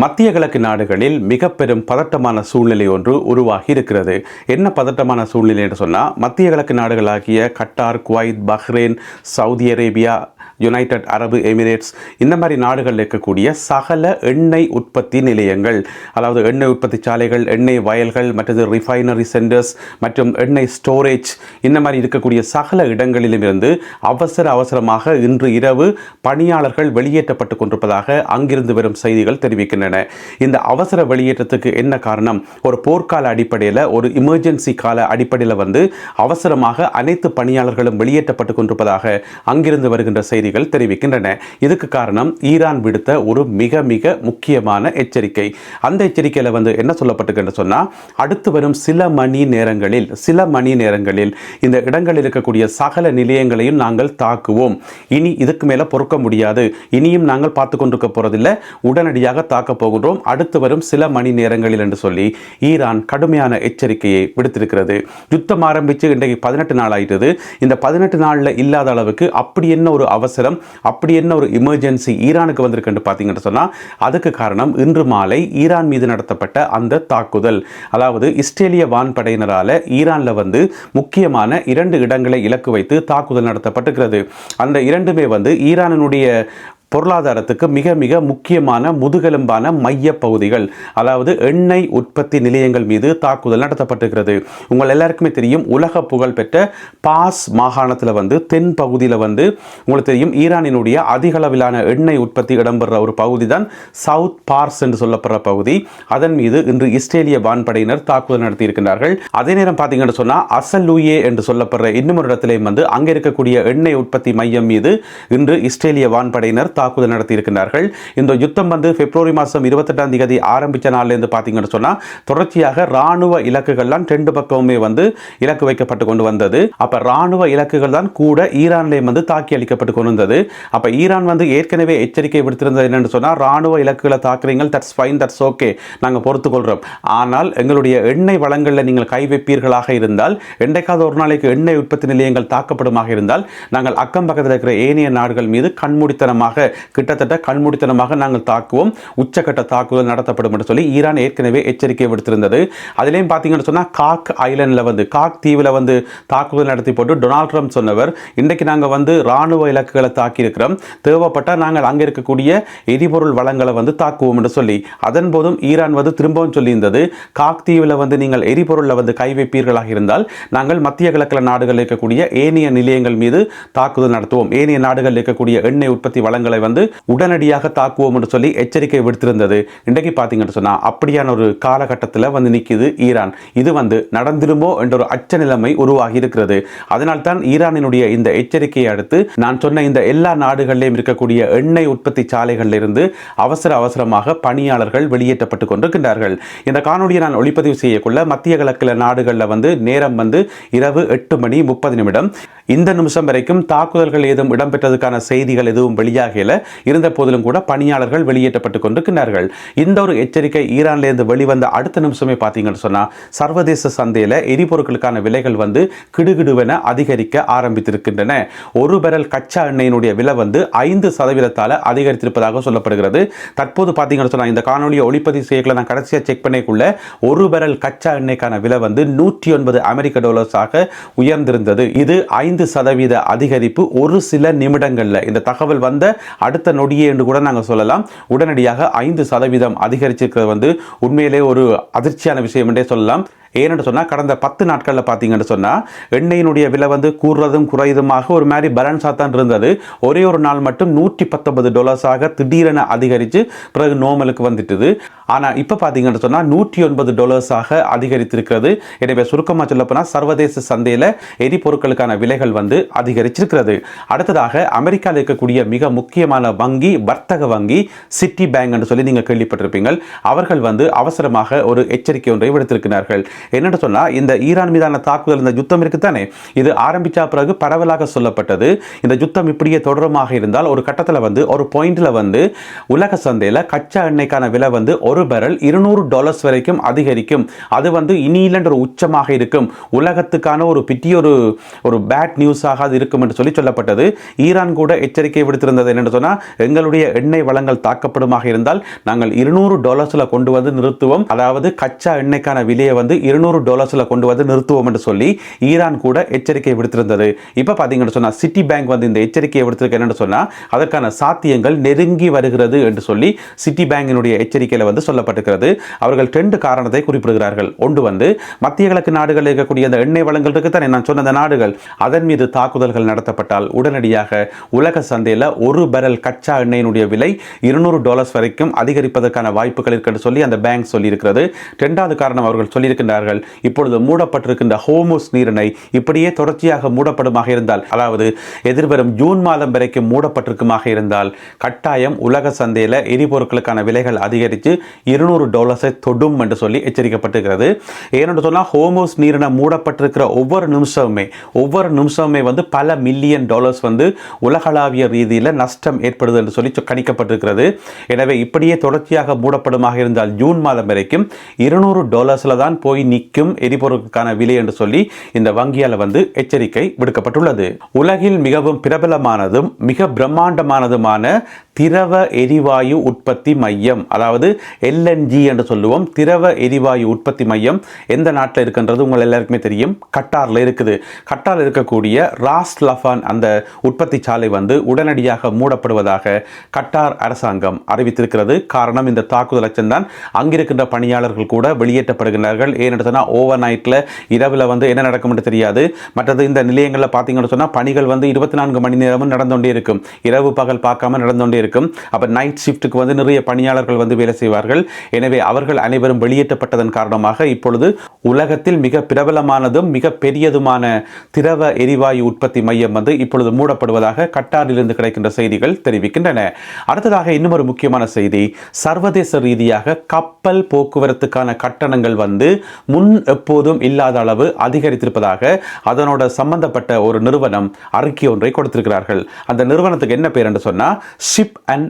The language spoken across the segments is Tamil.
மத்திய கிழக்கு நாடுகளில் மிக பெரும் பதட்டமான சூழ்நிலை ஒன்று உருவாகி இருக்கிறது. என்ன பதட்டமான சூழ்நிலை என்று சொன்னால், மத்திய கிழக்கு நாடுகளாகிய Qatar, Kuwait, Bahrain, Saudi Arabia, United Arab Emirates இந்த மாதிரி நாடுகளில் இருக்கக்கூடிய சகல எண்ணெய் உற்பத்தி நிலையங்கள், அதாவது எண்ணெய் உற்பத்தி சாலைகள், எண்ணெய் வயல்கள், மற்றது ரிஃபைனரி சென்டர்ஸ் மற்றும் எண்ணெய் ஸ்டோரேஜ் இந்த மாதிரி இருக்கக்கூடிய சகல இடங்களிலும் இருந்து அவசரமாக இன்று இரவு பணியாளர்கள் வெளியேற்றப்பட்டு கொண்டிருப்பதாக அங்கிருந்து வரும் செய்திகள் தெரிவிக்கின்றன. இந்த அவசர வெளியேற்றத்துக்கு என்ன காரணம்? ஒரு போர்க்கால அடிப்படையில், ஒரு எமர்ஜென்சி கால அடிப்படையில் அவசரமாக அனைத்து பணியாளர்களும் வெளியேற்றப்பட்டு கொண்டிருப்பதாக அங்கிருந்து வருகின்ற செய்திகள் தெரிவிக்கின்றன. இதுக்கு காரணம் ஈரான் விடுத்த ஒரு மிக மிக முக்கியமான எச்சரிக்கை. அந்த எச்சரிக்கையில் என்ன சொல்லப்பட்டிருக்கு சொன்னா, அடுத்து வரும் சில மணி நேரங்களில் இந்த இடங்களில் இருக்கக்கூடிய சகல நிலையங்களையும் நாங்கள் தாக்குவோம். இனி இதுக்கு மேல பொறுக்க முடியாது. இனியும் நாங்கள் பார்த்து கொண்டிருக்க போறதில்லை. உடனடியாக தாக்க போகின்றோம் அடுத்து வரும் சில மணி நேரங்களில் என்று சொல்லி ஈரான் கடுமையான எச்சரிக்கையை விடுத்திருக்கிறது. யுத்தம் ஆரம்பித்து இன்றைக்கு 18 நாள் ஆயிட்டது. இந்த 18 நாள்ல இல்லாத அளவுக்கு அப்படி என்ன ஒரு அவசரம், அப்படி என்ன ஒரு எமர்ஜென்சி ஈரானுக்கு வந்திருக்கு பார்த்தீங்கன்னு சொன்னா, அதுக்கு காரணம் இன்று மாலை ஈரான் மீது நடத்தப்பட்ட அந்த தாக்குதல். அதாவது இஸ்ரேலிய வான்படையினரால ஈரான்ல முக்கியமான 2 இடங்களை இலக்கு வைத்து தாக்குதல் நடத்தப்பட்டிருக்கிறது. அந்த இரண்டுமே ஈரானுடைய பொருளாதாரத்துக்கு மிக மிக முக்கியமான முதுகெலும்பான மைய பகுதிகள், அதாவது எண்ணெய் உற்பத்தி நிலையங்கள் மீது தாக்குதல் நடத்தப்பட்டிருக்கிறது. உங்கள் எல்லாருக்குமே தெரியும், உலக புகழ் பெற்ற பாஸ் மாகாணத்தில் தென் பகுதியில் உங்களுக்கு தெரியும், ஈரானினுடைய அதிக அளவிலான எண்ணெய் உற்பத்தி இடம்பெற ஒரு பகுதி தான் சவுத் பார்ஸ் என்று சொல்லப்படுற பகுதி. அதன் மீது இன்று இஸ்ரேலிய வான்படையினர் தாக்குதல் நடத்தி இருக்கின்றார்கள். அதே நேரம் பார்த்தீங்கன்னு சொன்னா, அசலூயே என்று சொல்லப்படுற இன்னும் ஒரு இடத்திலேயும் அங்கே இருக்கக்கூடிய எண்ணெய் உற்பத்தி மையம் மீது இன்று இஸ்ரேலிய வான்படையினர் தாக்குதல் நடத்தி இருக்கிறார்கள். இந்த யுத்தம் பிப்ரவரி மாதம் 28ஆம் தேதி ஆரம்பித்த நாள்ல இருந்து பார்த்தீங்கன்னு சொன்னா, தொடர்ச்சியாக ராணுவ இலக்குகள்லாம் 2 பக்கமுமே இலக்கு வைக்கப்பட்டு கொண்டு வந்தது. அப்ப ராணுவ இலக்குகள் தான் கூட ஈரான்ல தாக்கி அளிக்கப்பட்டு கொண்டு வந்தது. அப்ப ஈரான் ஏற்கனவே எச்சரிக்கை விடுத்திருந்தது என்னன்னு சொன்னா, ராணுவ இலக்குகளை தாக்குறீங்க, தட்ஸ் ஃபைன், தட்ஸ் ஓகே, நாங்க பொறுத்துக் கொள்றோம். ஆனால் எங்களுடைய எண்ணெய் வளங்கள்ல நீங்கள் கை வைப்பீர்களாக இருந்தால், என்றைக்காவது ஒரு நாளைக்கு எண்ணெய் உற்பத்தி நிலையங்கள் தாக்கப்படுமாக இருந்தால், நாங்கள் அக்கம் பக்கத்தில் இருக்கிற ஏனைய நாடுகள் மீது கிட்டத்தட்ட கண்மூடித்தனமாக நாங்கள் தாக்குவோம், உச்சக்கட்ட தாக்குதல் நடத்தப்படும் என்று சொல்லி ஈரான் ஏற்கனவே எச்சரிக்கை விடுத்திருந்தது. அதிலேயும் பார்த்தீங்கன்னு சொன்னா, காக் ஐலண்ட்ல காக் தீவில் தாக்குதல் நடத்தி போட்டு டொனால்ட் ட்ரம்ப் சொன்னவர், இன்றைக்கு நாங்கள் ராணுவ இலக்குகளை தாக்கி இருக்கிறோம், தேவைப்பட்டால் நாங்கள் அங்கே இருக்கக்கூடிய எரிபொருள் வளங்களை தாக்குவோம் என்று சொல்லி, அதன் போதும் ஈரான் திரும்பவும் சொல்லியிருந்தது, காக் தீவில் நீங்கள் எரிபொருளில் கை வைப்பீர்களாக இருந்தால், நாங்கள் மத்திய கிழக்கு நாடுகளில் இருக்கக்கூடிய ஏனைய நிலையங்கள் மீது தாக்குதல் நடத்துவோம், ஏனைய நாடுகளில் இருக்கக்கூடிய எண்ணெய் உற்பத்தி வளங்களை உடனடியாக தாக்குவோம் என்று சொல்லி எச்சரிக்கை விடுத்திருந்தது. இன்றைக்கு பார்த்தீங்கன்னு சொன்னா, அப்படியான ஒரு காலகட்டத்தில் நிற்குது ஈரான். இது நடந்துருமோ என்ற ஒரு அச்ச நிலைமை உருவாகி இருக்கிறது. அதனால் தான் ஈரானினுடைய இந்த எச்சரிக்கையை அடுத்து நான் சொன்ன இந்த எல்லா நாடுகளிலும் இருக்கக்கூடிய எண்ணெய் உற்பத்தி சாலைகளில் இருந்து அவசரமாக பணியாளர்கள் வெளியேற்றப்பட்டு கொண்டிருக்கின்றார்கள். இந்த காணொலியை நான் ஒளிப்பதிவு செய்யக்குள்ள மத்திய கிழக்கு நாடுகளில் நேரம் இரவு 8:30. இந்த நிமிஷம் வரைக்கும் தாக்குதல்கள் ஏதும் இடம்பெற்றதுக்கான செய்திகள் எதுவும் வெளியாகல இருந்த போதிலும் கூட பணியாளர்கள் வெளியேற்றப்பட்டு கொண்டிருக்கிறார்கள். இந்த ஒரு எச்சரிக்கை ஈரான்லேருந்து வெளிவந்த அடுத்த நிமிஷமே பார்த்தீங்கன்னு சொன்னா, சர்வதேச சந்தையில் எரிபொருட்களுக்கான விலைகள் கிடுகிடுவென அதிகரிக்க ஆரம்பித்திருக்கின்றன. ஒரு பேரல் கச்சா எண்ணெயினுடைய விலை 5% அதிகரித்திருப்பதாக சொல்லப்படுகிறது. தற்போது பார்த்தீங்கன்னு சொன்னா, இந்த காணொலியை ஒளிப்பதிவு செய்யல நான் கடைசியாக செக் பண்ணிக்குள்ள ஒரு பேரல் கச்சா எண்ணெய்க்கான விலை $109 அமெரிக்க உயர்ந்திருந்தது. இது 5% அதிகரிப்பு ஒரு சில நிமிடங்கள்ல. இந்த தகவல் வந்த அடுத்த நொடியே என்று கூட நாங்கள் சொல்லலாம். உடனடியாக 5% அதிகரிச்சிருக்கிறது உண்மையிலே ஒரு அதிர்ச்சியான விஷயம் என்றே சொல்லலாம். ஏன்னு சொன்னால், கடந்த 10 நாட்களில் பார்த்தீங்கன்னு சொன்னால், எண்ணெயினுடைய விலை கூறுறதும் குறையுதுமாக ஒரு மாதிரி பேலன்ஸாக தான் இருந்தது. ஒரே ஒரு நாள் மட்டும் $119 திடீரென அதிகரித்து பிறகு நோமலுக்கு வந்துட்டுது. ஆனால் இப்போ பார்த்தீங்கன்னு சொன்னால் $109 அதிகரித்திருக்கிறது. எனவே சுருக்கமாக சொல்லப்போனால், சர்வதேச சந்தையில் எரிபொருட்களுக்கான விலைகள் அதிகரிச்சிருக்கிறது. அடுத்ததாக அமெரிக்காவில் இருக்கக்கூடிய மிக முக்கியமான வங்கி, வர்த்தக வங்கி சிட்டி பேங்க் என்று சொல்லி நீங்கள் கேள்விப்பட்டிருப்பீங்கள். அவர்கள் அவசரமாக ஒரு எச்சரிக்கை ஒன்றை விடுத்திருக்கிறார்கள். என்னென்னு சொன்னால் இந்த ஈரான் மீதான தாக்குதல், இந்த யுத்தம் இருக்குத்தானே, இது ஆரம்பித்த பிறகு பரவலாக சொல்லப்பட்டது இந்த யுத்தம் இப்படியே தொடருமாக இருந்தால் ஒரு கட்டத்தில் வந்து ஒரு பாயிண்டில் வந்து உலக சந்தையில் கச்சா எண்ணெய்க்கான விலை வந்து ஒரு பேரல் $200 வரைக்கும் அதிகரிக்கும். அது வந்து இனியிலன்ற ஒரு உச்சமாக இருக்கும், உலகத்துக்கான ஒரு பிட்டி ஒரு பேட் நியூஸாக அது இருக்கும் என்று சொல்லப்பட்டது. ஈரான் கூட எச்சரிக்கை விடுத்திருந்தது என்னென்னு சொன்னால், எங்களுடைய எண்ணெய் வளங்கள் தாக்கப்படுமாக இருந்தால் நாங்கள் $200 கொண்டு வந்து நிறுத்துவோம், அதாவது கச்சா எண்ணெய்க்கான விலையை வந்து $200 கொண்டு வந்து நிறுத்துவோம் என்று சொல்லி ஈரான் கூட எச்சரிக்கை விடுத்திருந்தது. இப்போ பார்த்தீங்கன்னு சொன்னால் சிட்டி பேங்க் வந்து இந்த எச்சரிக்கையை விடுத்திருக்க என்னென்னு சொன்னால், அதற்கான சாத்தியங்கள் நெருங்கி வருகிறது என்று சொல்லி சிட்டி பேங்கினுடைய எச்சரிக்கையில் வந்து சொல்லப்பட்டிருக்கிறது. அவர்கள் 2 காரணத்தை குறிப்பிடுகிறார்கள். ஒன்று வந்து மத்திய கிழக்கு நாடுகளில் இருக்கக்கூடிய அந்த எண்ணெய் வளங்கள் இருக்குத்தானே, நான் சொன்ன அந்த நாடுகள், அதன் மீது தாக்குதல்கள் நடத்தப்பட்டால் உடனடியாக உலக சந்தையில் ஒரு பேரல் கச்சா எண்ணெயினுடைய விலை $200 வரைக்கும் அதிகரிப்பதற்கான வாய்ப்புகள் இருக்கு சொல்லி அந்த பேங்க் சொல்லியிருக்கிறது. 2வது காரணம் அவர்கள் சொல்லியிருக்கின்றார்கள், இப்பொழுது மூடப்பட்டிருக்கின்ற ஹோர்முஸ் நீரிணை இப்படியே தொடர்ச்சியாக மூடப்படுமாக இருந்தால், அதாவது எதிர்வரும் ஜூன் மாதம் வரைக்கும் மூடப்பட்டிருக்குமாக இருந்தால் கட்டாயம் உலக சந்தையில் எரிபொருட்களுக்கான விலைகள் அதிகரித்து $200 தொடும் என்று சொல்லி எச்சரிக்கப்பட்டிருக்கிறது. ஏனென்று சொன்னால் ஹோர்முஸ் நீரிணை மூடப்பட்டிருக்கிற ஒவ்வொரு நிமிஷமுமே வந்து பல மில்லியன் டாலர்ஸ் வந்து உலகளாவிய ரீதியில் நஷ்டம் ஏற்படுது என்று சொல்லி கணிக்கப்பட்டிருக்கிறது. எனவே இப்படியே தொடர்ச்சியாக மூடப்படுமாக இருந்தால் ஜூன் மாதம் வரைக்கும் $200 தான் போய் நிற்கும் எரிபொருளுக்கான விலை என்று சொல்லி இந்த வங்கியால் வந்து எச்சரிக்கை விடுக்கப்பட்டுள்ளது. உலகில் மிகவும் பிரபலமானதும் மிக பிரம்மாண்டமானதுமான திரவ எரிவாயு உற்பத்தி மையம், அதாவது LNG என்று சொல்லுவோம், திரவ எரிவாயு உற்பத்தி மையம் எந்த நாட்டில் இருக்கின்றது உங்கள் எல்லாருக்குமே தெரியும், கட்டாரில் இருக்குது. கட்டாரில் இருக்கக்கூடிய ராஸ் லஃபான் அந்த உற்பத்தி சாலை வந்து உடனடியாக மூடப்படுவதாக கட்டார் அரசாங்கம் அறிவித்திருக்கிறது. காரணம் இந்த தாக்குதல் அச்சம்தான். அங்கிருக்கின்ற பணியாளர்கள் கூட வெளியேற்றப்படுகிறார்கள். ஏன்னு சொன்னால் ஓவர் நைட்டில் இரவில் வந்து என்ன நடக்கும் என்று தெரியாது. மற்றது இந்த நிலையங்களில் பார்த்தீங்கன்னு சொன்னால் பணிகள் வந்து 24 மணி நேரமும் நடந்துகொண்டே இருக்கும், இரவு பகல் பார்க்காம நடந்துகொண்டே இருக்கும். அப்போ நைட் ஷிஃப்ட்டுக்கு வந்து நிறைய பணியாளர்கள் வந்து வேலை செய்வார்கள். எனவே அவர்கள் அனைவரும் வெளியேற்றப்பட்டதன் காரணமாக இப்பொழுது உலகத்தில் மிக பிரபலமானதும் மிக பெரியதுமான திரவ எரிவாயு உற்பத்தி மையம் வந்து இப்பொழுது மூடப்படுவதாக கட்டாரிலிருந்து கிடைக்கின்ற செய்திகள் தெரிவிக்கின்றன. அடுத்ததாக இன்னும் ஒரு முக்கியமான செய்தி, சர்வதேச ரீதியாக கப்பல் போக்குவரத்துக்கான கட்டணங்கள் வந்து முன் எப்போதும் இல்லாத அளவு அதிகரித்திருப்பதாக அதனோட சம்பந்தப்பட்ட ஒரு நிறுவனம் அறிக்கை ஒன்றை கொடுத்திருக்கிறார்கள். அந்த நிறுவனத்துக்கு என்ன பேர் என்று சொன்னால் ஷிப் அண்ட்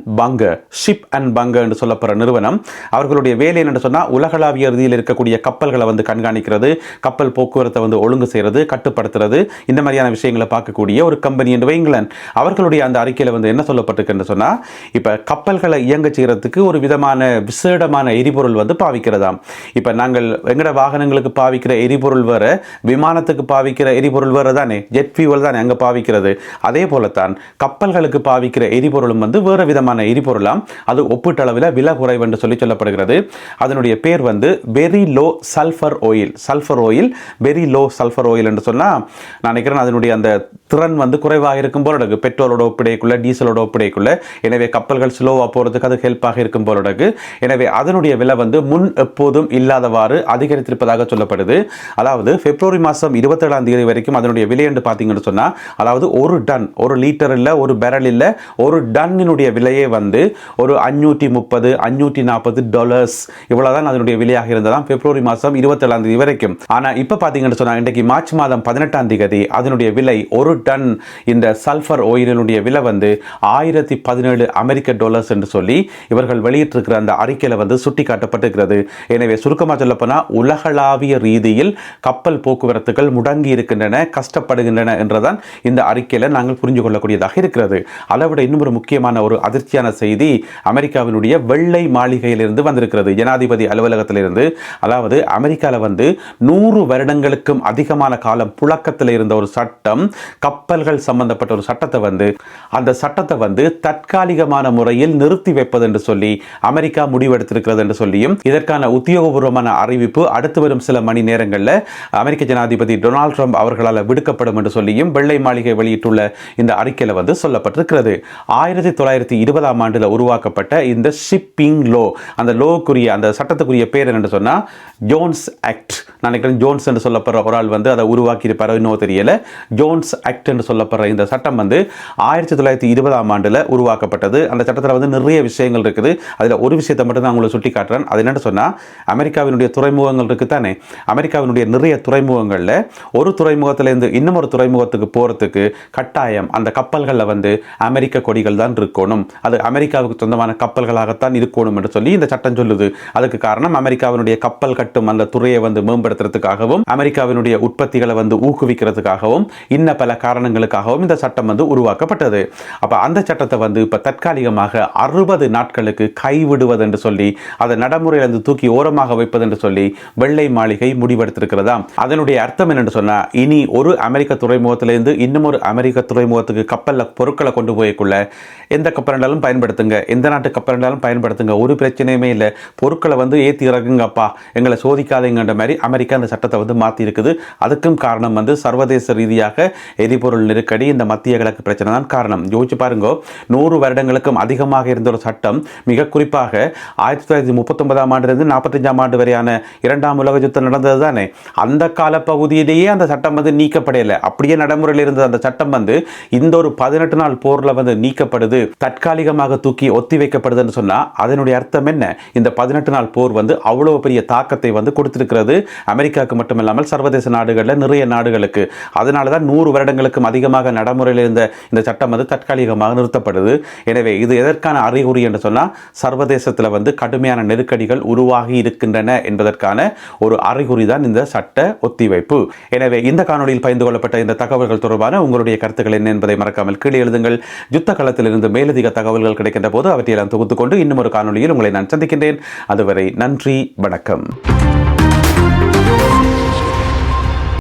பங்கர் என்று சொல்லப்படுற நிறுவனம். அவர்களுடைய வேலை என்று சொன்னால் உலகளாவிய ரீதியில் இருக்கக்கூடிய கப்பல்களை வந்து கண்காணிக்கிறது, கப்பல் போக்குவரத்தை வந்து ஒழுங்கு செய்கிறது, கட்டுப்படுத்துறது, இந்த மாதிரியான விஷயங்களை பார்க்கக்கூடிய ஒரு கம்பெனி என்று வைங்களேன். அவர்களுடைய அந்த அறிக்கையில் வந்து என்ன சொல்லப்பட்டிருக்கு சொன்னால், இப்போ கப்பல்களை இயங்க செய்கிறதுக்கு ஒரு விதமான விசேடமான எரிபொருள் வந்து பாவிக்கிறதாம். இப்போ நாங்கள் எங்கட வாகனங்களுக்கு பாவிக்கிற எரிபொருள் வேற, விமானத்துக்கு பாவிக்கிற எரிபொருள் வேற தானே, ஜெட் ஃபியூவல் தானே அங்கே பாவிக்கிறது. அதே போலத்தான் கப்பல்களுக்கு பாவிக்கிற எரிபொருளும் வந்து வேறு விதமான எரிபொருளாம். அது ஒப்பீட்டளவில் விலை குறைவு என்று சொல்லப்படுகிறது. அதனுடைய பேர் வந்து very low sulphur oil very low sulphur oil என்று சொன்னால் நான் நினைக்கிறேன் அதனுடைய அந்த திறன் வந்து குறைவாக இருக்கும் போல இருக்கு, பெட்ரோலோட ஒப்பிடைக்குள்ள டீசலோட ஒப்பிடைக்குள்ள. எனவே கப்பல்கள் ஸ்லோவாக போகிறதுக்கு அது ஹெல்ப்பாக இருக்கும் போல இருக்கு. எனவே அதனுடைய விலை வந்து முன் எப்போதும் இல்லாதவாறு அதிகரித்திருப்பதாக சொல்லப்படுது. அதாவது பிப்ரவரி மாதம் 27 வரைக்கும் அதனுடைய விலை என்று பார்த்தீங்கன்னு சொன்னால், அதாவது ஒரு லிட்டர் இல்லை, ஒரு பேரல் இல்லை, ஒரு டன்னினுடைய விலையே வந்து ஒரு $530-540 இவ்வளவுதான் அதனுடைய விலையாக இருந்ததாம் பிப்ரவரி மாதம் 27 வரைக்கும். ஆனால் இப்போ பார்த்தீங்கன்னு சொன்னால் இன்றைக்கு மார்ச் மாதம் 18 அதனுடைய விலை ஒரு டன் இந்த சல்ஃபர் ஆயிலினுடைய விலை வந்து $1017 என்று சொல்லி இவர்கள் வெளியிட்டிருக்கிற அந்த அறிக்கையில் வந்து சுட்டி காட்டப்பட்டிருக்கிறது. எனவே சுருக்கமாக சொல்லப்போனால் உலகளாவிய ரீதியில் கப்பல் போக்குவரத்துகள் முடங்கி இருக்கின்றன, கஷ்டப்படுகின்றன என்றுதான் இந்த அறிக்கையில் நாங்கள் புரிந்து கொள்ளக்கூடியதாக இருக்கிறது. அளவிட இன்னும் ஒரு முக்கியமான ஒரு அதிர்ச்சியான செய்தி அமெரிக்காவினுடைய வெள்ளை மாளிகையிலிருந்து வந்திருக்கிறது, ஜனாதிபதி அலுவலகத்திலிருந்து. அதாவது அமெரிக்காவில் வந்து 100 வருடங்களுக்கும் அதிகமான காலம் புழக்கத்தில் இருந்த ஒரு சட்டம், கப்பல்கள் சம்பந்தப்பட்ட ஒரு சட்டத்தை வந்து அந்த சட்டத்தை வந்து தற்காலிகமான முறையில் நிறுத்தி வைப்பது என்று சொல்லி அமெரிக்கா முடிவெடுத்திருக்கிறது என்று சொல்லியும் இதற்கான உத்தியோகபூர்வமான அறிவிப்பு அடுத்து வரும் சில மணி நேரங்களில் அமெரிக்க ஜனாதிபதி டொனால்ட் ட்ரம்ப் அவர்களால் விடுக்கப்படும் என்று சொல்லியும் வெள்ளை மாளிகை வெளியிட்டுள்ள இந்த அறிக்கையில் வந்து சொல்லப்பட்டிருக்கிறது. 1920ஆம் ஆண்டில் உருவாக்கப்பட்ட இந்த ஷிப்பிங் லோ, அந்த லோக்குரிய அந்த சட்டத்துக்குரிய பேர் என்னன்னு சொன்னால் ஜோன்ஸ் ஆக்ட். நான் நினைக்கிறேன் ஜோன்ஸ் என்று சொல்லப்படுற ஒரு ஆள் வந்து அதை உருவாக்கி இருப்பாரோ இன்னும் தெரியல. ஜோன்ஸ் ஆக்ட் என்று சொல்லப்படுற இந்த சட்டம் வந்து 1920ஆம் ஆண்டில் உருவாக்கப்பட்டது. அந்த சட்டத்தில் வந்து நிறைய விஷயங்கள் இருக்குது. அதில் ஒரு விஷயத்தை மட்டும் தான் உங்களை சுட்டி காட்டுறேன். அது என்னன்னு சொன்னால், அமெரிக்காவினுடைய துறைமுகங்கள் இருக்குது தானே, அமெரிக்காவினுடைய நிறைய துறைமுகங்களில் ஒரு துறைமுகத்திலேருந்து இன்னும் துறைமுகத்துக்கு போகிறதுக்கு கட்டாயம் அந்த கப்பல்களில் வந்து அமெரிக்க கொடிகள் தான் இருக்கணும், அது அமெரிக்காவுக்கு சொந்தமான கப்பல்களாகத்தான் இருக்கணும் என்று சொல்லி இந்த சட்டம் சொல்லுது. அதுக்கு காரணம் அமெரிக்காவினுடைய கப்பல் கட்டும் அந்த துறையை வந்து மேம்படுத்துறதுக்காகவும் அமெரிக்காவினுடைய உற்பத்திகளை வந்து ஊக்குவிக்கிறதுக்காகவும் இன்ன பல காரணங்களுக்காகவும் இந்த சட்டம் வந்து உருவாக்கப்பட்டது. அப்ப அந்த சட்டத்தை வந்து இப்ப தற்காலிகமாக 60 நாட்களுக்கு கைவிடுவது என்று சொல்லி அதை நடைமுறையிலிருந்து தூக்கி ஓரமாக வைப்பது என்று சொல்லி வெள்ளை மாளிகை முடிவெடுத்திருக்கிறதாம். அதனுடைய அர்த்தம் என்னன்னு சொன்னா, இனி ஒரு அமெரிக்க துறைமுகத்திலிருந்து இன்னும் ஒரு அமெரிக்க துறைமுகத்துக்கு கப்பல்ல பொருட்களை கொண்டு போய்க்குள்ள எந்த கப்பல் பயன்படுத்துங்க, எந்த நாட்டு கப்பல் பயன்படுத்துங்க, ஒரு பிரச்சனையுமே இல்லை, பொருட்களை வந்து ஏற்றி இறக்குங்கப்பா, எங்களை சோதிக்காதீங்கன்ற மாதிரி அமெரிக்கா அந்த சட்டத்தை வந்து மாற்றி இருக்குது. அதுக்கும் காரணம் வந்து சர்வதேச ரீதியாக எரிபொருள் நெருக்கடி, இந்த மத்திய கிழக்கு பிரச்சனை தான் காரணம். யோசிச்சு பாருங்க, 100 வருடங்களுக்கும் அதிகமாக இருந்த ஒரு சட்டம், மிக குறிப்பாக 1939ஆம் ஆண்டிலிருந்து 45ஆம் ஆண்டு வரையான 2ஆம் உலக யுத்தம் நடந்தது தானே, அந்த கால பகுதியிலேயே அந்த சட்டம் வந்து நீக்கப்படையில, அப்படியே நடைமுறையில் இருந்த அந்த சட்டம் வந்து இந்த ஒரு 18 நாள் போர்ல வந்து நீக்கப்படுது, தற்காலிகமாக தூக்கி ஒத்தி வைக்கப்படுதுன்னு சொன்னா அதனுடைய அர்த்தம் என்ன? இந்த 18 நாள் போர் வந்து அவ்வளவு பெரிய தாக்கத்தை வந்து கொடுத்திருக்கிறது அமெரிக்காவுக்கு மட்டுமில்லாமல் சர்வதேச நாடுகளில் நிறைய நாடுகளுக்கு. அதனால தான் 100 வருடங்களுக்கும் அதிகமாக நடைமுறையில் இருந்த இந்த சட்டம் வந்து தற்காலிகமாக நிறுத்தப்படுது. எனவே இது எதற்கான அறிகுறி என்று சொன்னால், சர்வதேசத்தில் வந்து கடுமையான நெருக்கடிகள் உருவாகி இருக்கின்றன என்பதற்கான ஒரு அறிகுறி தான் இந்த சட்ட ஒத்திவைப்பு. எனவே இந்த காணொலியில் பகிர்ந்து கொள்ளப்பட்ட இந்த தகவல்கள் தொடர்பான உங்களுடைய கருத்துக்கள் என்ன என்பதை மறக்காமல் கீழே எழுதுங்கள். யுத்த களத்திலிருந்து மேலதிக தகவல்கள் கிடைக்கின்ற போது அவற்றையெல்லாம் தொகுத்துக்கொண்டு இன்னும் ஒரு காணொலியில் உங்களை நான் சந்திக்கின்றேன். அதுவரை நன்றி, வணக்கம்.